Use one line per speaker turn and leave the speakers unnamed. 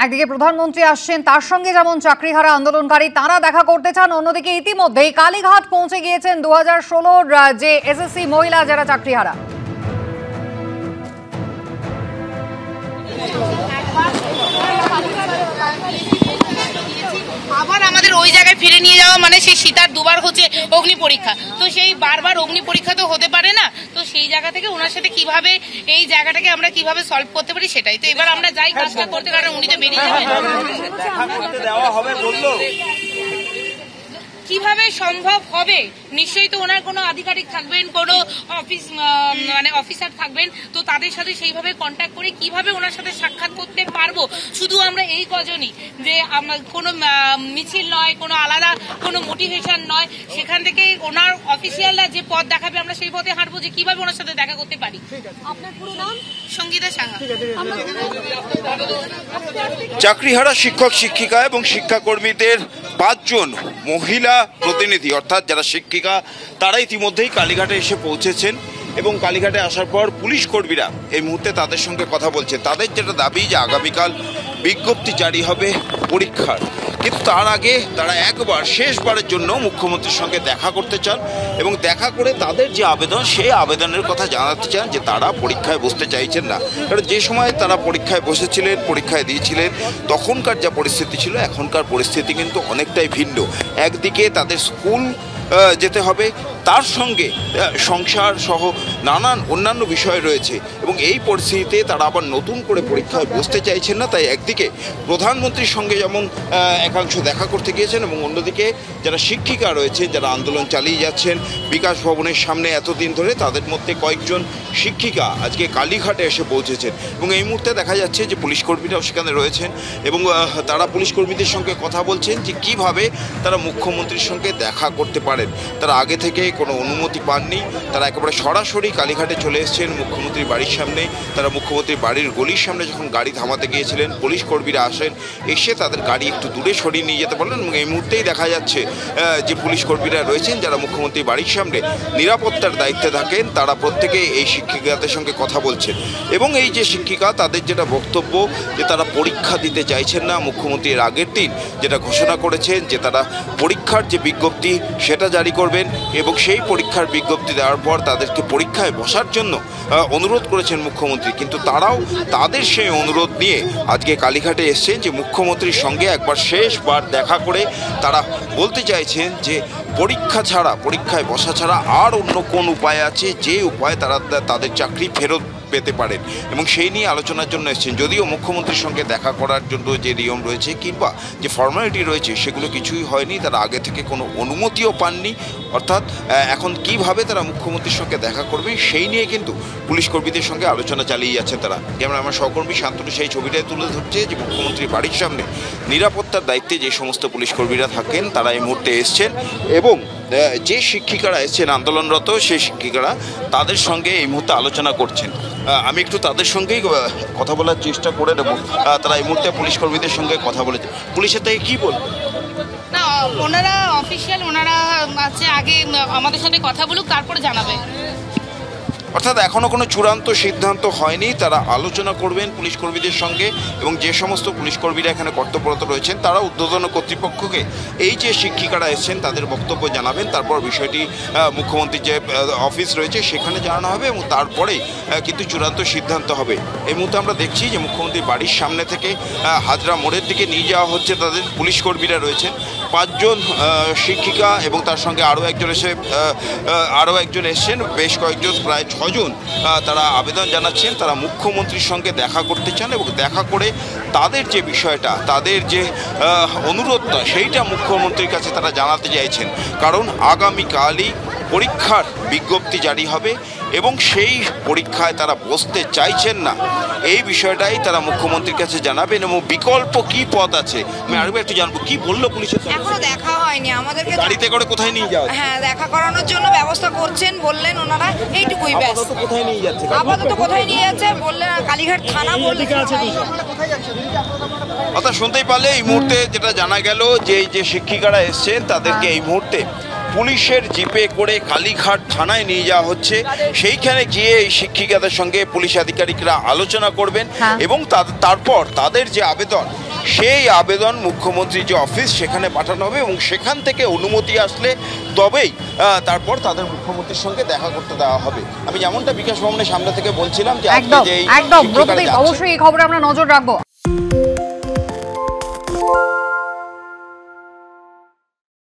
একদিকে প্রধানমন্ত্রী আসছেন, তার সঙ্গে যেমন চাকরিহারা আন্দোলনকারী তারা দেখা করতে চান, অন্যদিকে ইতিমধ্যেই কালীঘাট পৌঁছে গিয়েছেন 2016-র যে এসএসসি মহিলা যারা চাকরিহারা।
আবার আমাদের ওই জায়গায় ফিরে নিয়ে যাওয়া মানে সেই সীতার দুবার হচ্ছে অগ্নি পরীক্ষা, তো সেই বারবার অগ্নি পরীক্ষা তো হতে পারে না। তো সেই জায়গা থেকে ওনার সাথে কিভাবে এই জায়গাটাকে আমরা কিভাবে সলভ করতে পারি সেটাই তো এবার আমরা যাই কাজটা করতে, কারণ উনি তো বেরিয়ে যাবেন। কিভাবে সম্ভব হবে? নিশ্চয়ই তো ওনার কোনো আধিকারিক থাকবেন, কোনো অফিসার থাকবেন, তো তাদের সাথে সেইভাবে কন্ট্যাক্ট করে কিভাবে ওনার সাথে সাক্ষাৎ করতে পারবো। শুধু আমরা এই কজনই যে কোনো মিছিল নয়, কোনো আলাদা কোনো মোটিভেশন নয়, সেখান থেকে ওনার অফিসিয়ালরা যে পথ দেখাবে আমরা সেই পথে হাঁটবো, যে কিভাবে ওনার সাথে দেখা করতে পারি। আপনার পুরো নাম? সঙ্গীতা সাহা।
চাকরিহারা শিক্ষক শিক্ষিকা এবং শিক্ষাকর্মীদের 5 জন মহিলা প্রতিনিধি অর্থাৎ যারা শিক্ষিকা তারা ইতিমধ্যেই কালীঘাটে এসে পৌঁছেছেন এবং কালীঘাটে আসার পর পুলিশ কর্মীরা এই মুহূর্তে তাদের সঙ্গে কথা বলছে। তাদের যেটা দাবি যে আগামীকাল বিজ্ঞপ্তি জারি হবে পরীক্ষার, কিন্তু তার আগে তারা একবার শেষবারের জন্য মুখ্যমন্ত্রীর সঙ্গে দেখা করতে চান এবং দেখা করে তাদের যে আবেদন সেই আবেদনের কথা জানাতে চান যে তারা পরীক্ষায় বসতে চাইছেন না। কারণ যে সময় তারা পরীক্ষায় বসেছিলেন, পরীক্ষায় দিয়েছিলেন, তখনকার যা পরিস্থিতি ছিল এখনকার পরিস্থিতি কিন্তু অনেকটাই ভিন্ন। একদিকে তাদের স্কুল যেতে হবে, তার সঙ্গে সংসার সহ নানান অন্যান্য বিষয় রয়েছে এবং এই পরিস্থিতিতে তারা আবার নতুন করে পরীক্ষায় বসতে চাইছেন না। তাই একদিকে প্রধানমন্ত্রীর সঙ্গে যেমন একাংশ দেখা করতে গিয়েছেন এবং অন্যদিকে যারা শিক্ষিকা রয়েছে, যারা আন্দোলন চালিয়ে যাচ্ছেন বিকাশ ভবনের সামনে এতদিন ধরে, তাদের মধ্যে কয়েকজন শিক্ষিকা আজকে কালীঘাটে এসে পৌঁছেছেন এবং এই মুহূর্তে দেখা যাচ্ছে যে পুলিশ কর্মীরাও সেখানে রয়েছেন এবং তারা পুলিশ কর্মীদের সঙ্গে কথা বলছেন যে কিভাবে তারা মুখ্যমন্ত্রীর সঙ্গে দেখা করতে পারেন। তারা আগে থেকে কোনো অনুমতি পাননি, তারা একেবারে সরাসরি কালীঘাটে চলে এসেছেন মুখ্যমন্ত্রীর বাড়ির সামনে। তারা মুখ্যমন্ত্রীর বাড়ির গলির সামনে যখন গাড়ি থামাতে গিয়েছিলেন, পুলিশ কর্মীরা আসেন, এসে তাদের গাড়ি একটু দূরে সরিয়ে নিয়ে যেতে পারলেন এবং এই মুহূর্তেই দেখা যাচ্ছে যে পুলিশ কর্মীরা রয়েছেন যারা মুখ্যমন্ত্রীর বাড়ির সামনে নিরাপত্তার দায়িত্বে থাকেন, তারা প্রত্যেকেই এই শিক্ষিকাদের সঙ্গে কথা বলছেন এবং এই যে শিক্ষিকা তাদের যেটা বক্তব্য যে তারা পরীক্ষা দিতে চাইছেন না। মুখ্যমন্ত্রীর আগের দিন যেটা ঘোষণা করেছেন যে তারা পরীক্ষার যে বিজ্ঞপ্তি সেটা জারি করবেন এবং সেই পরীক্ষার বিজ্ঞপ্তি দেওয়ার পর তাদেরকে পরীক্ষায় বসার জন্য অনুরোধ করেছেন মুখ্যমন্ত্রী, কিন্তু তারাও তাদের সেই অনুরোধ নিয়ে আজকে কালীঘাটে এসছেন যে মুখ্যমন্ত্রীর সঙ্গে একবার শেষবার দেখা করে তারা বলতে চাইছেন যে পরীক্ষা ছাড়া, পরীক্ষায় বসা ছাড়া আর অন্য কোন উপায় আছে যে উপায়ে তারা তাদের চাকরি ফেরত পেতে পারেন এবং সেই নিয়ে আলোচনার জন্য এসেছেন। যদিও মুখ্যমন্ত্রীর সঙ্গে দেখা করার জন্য যে নিয়ম রয়েছে কিংবা যে ফর্মালিটি রয়েছে সেগুলো কিছুই হয়নি, তারা আগে থেকে কোনো অনুমতিও পাননি। অর্থাৎ এখন কিভাবে তারা মুখ্যমন্ত্রীর সঙ্গে দেখা করবে সেই নিয়ে কিন্তু পুলিশ কর্মীদের সঙ্গে আলোচনা চালিয়ে যাচ্ছেন তারা। যেমন আমার সহকর্মী শান্তনু সেই ছবিটাই তুলে ধরছে যে মুখ্যমন্ত্রীর বাড়ির সামনে নিরাপত্তার দায়িত্বে যে সমস্ত পুলিশ কর্মীরা থাকেন তারা এই মুহূর্তে এসছেন এবং যে শিক্ষিকারা এসছেন আন্দোলনরত সেই শিক্ষিকারা তাদের সঙ্গে এই মুহূর্তে আলোচনা করছেন। আমি একটু তাদের সঙ্গেই কথা বলার চেষ্টা করে নেব। তারা এই মুহূর্তে পুলিশ কর্মীদের সঙ্গে কথা বলেছে। পুলিশের থেকে কী বলবে?
না, ওনারা অফিসিয়াল, ওনারা আছে আগে আমাদের সাথে কথা বলুক, তারপরে জানাবে।
অর্থাৎ এখনও কোনো চূড়ান্ত সিদ্ধান্ত হয়নি, তারা আলোচনা করবেন পুলিশ কর্মীদের সঙ্গে এবং যে সমস্ত পুলিশ কর্মীরা এখানে কর্তব্যরত রয়েছেন তারা ঊর্ধ্বতন কর্তৃপক্ষকে এই যে শিক্ষিকারা এসেছেন তাদের বক্তব্য জানাবেন। তারপর বিষয়টি মুখ্যমন্ত্রীর যে অফিস রয়েছে সেখানে জানানো হবে এবং তারপরেই কিন্তু চূড়ান্ত সিদ্ধান্ত হবে। এই মুহূর্তে আমরা দেখছি যে মুখ্যমন্ত্রীর বাড়ির সামনে থেকে হাজরা মোড়ের দিকে নিয়ে যাওয়া হচ্ছে তাদের পুলিশ কর্মীরা রয়েছেন। 5 জন শিক্ষিকা এবং তার সঙ্গে আরও একজন এসছেন, বেশ কয়েকজন, প্রায় 6 জন তারা আবেদন জানাচ্ছেন। তারা মুখ্যমন্ত্রীর সঙ্গে দেখা করতে চান এবং দেখা করে তাদের যে বিষয়টা, তাদের যে অনুরোধটা সেইটা মুখ্যমন্ত্রীর কাছে তারা জানাতে চাইছেন। কারণ আগামীকালই পরীক্ষার বিজ্ঞপ্তি জারি হবে এবং সেই পরীক্ষায় তারা বসতে চাইছেন না, এই বিষয়টাই তারা মুখ্যমন্ত্রীর কাছে জানাবেন এবং বিকল্প কি পথ আছে। আমি আরেকবার একটু জানবো কি বললো পুলিশের?
এখনো দেখা হয়নি, আমাদেরকে
গাড়িতে করে কোথায় নিয়ে যাওয়া?
হ্যাঁ, দেখা করানোর জন্য ব্যবস্থা করছেন বললেন ওনারা, এইটুকুই ব্যাস।
কোথায় নিয়ে যাচ্ছে?
আপাতত কোথায় নিয়ে যাচ্ছে বললেন কালীঘাট থানা বললেন।
অর্থাৎ শুনতেই পারলে এই মুহূর্তে যেটা জানা গেল যে এই যে শিক্ষিকারা এসছেন তাদেরকে এই মুহূর্তে পুলিশের জিপে করে কালীঘাট থানায় নিয়ে যাওয়া হচ্ছে। সেইখানে গিয়ে এই শিক্ষিকাদের সঙ্গে পুলিশ আধিকারিকরা আলোচনা করবেন এবং তারপর তাদের যে আবেদন সেই আবেদন মুখ্যমন্ত্রীর যে অফিস সেখানে পাঠানো হবে এবং সেখান থেকে অনুমতি আসলে তবেই তারপর তাদের মুখ্যমন্ত্রীর সঙ্গে দেখা করতে দেওয়া হবে। আমি যেমনটা বিকাশ ভবনের সামনে থেকে বলছিলাম যে
একদম অবশ্যই এই খবরে আমরা নজর রাখবো।